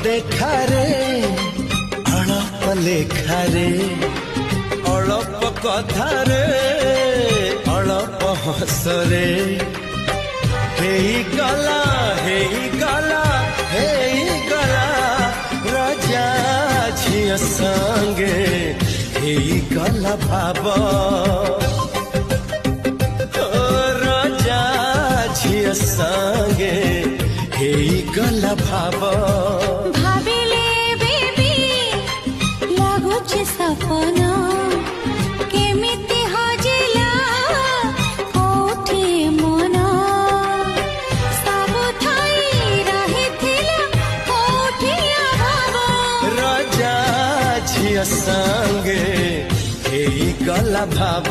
देखारे अळप लेखारे अळप कथारे अळप हसरे गला राजा झिया संगे गला भाव राजा झिया संगे गला भाव भाविले बेबी लागुछि सपना केमिति हजिला कोठी मन सब थाई रहिथिला कोठी अभाव राजा झिया संगे गला भाव।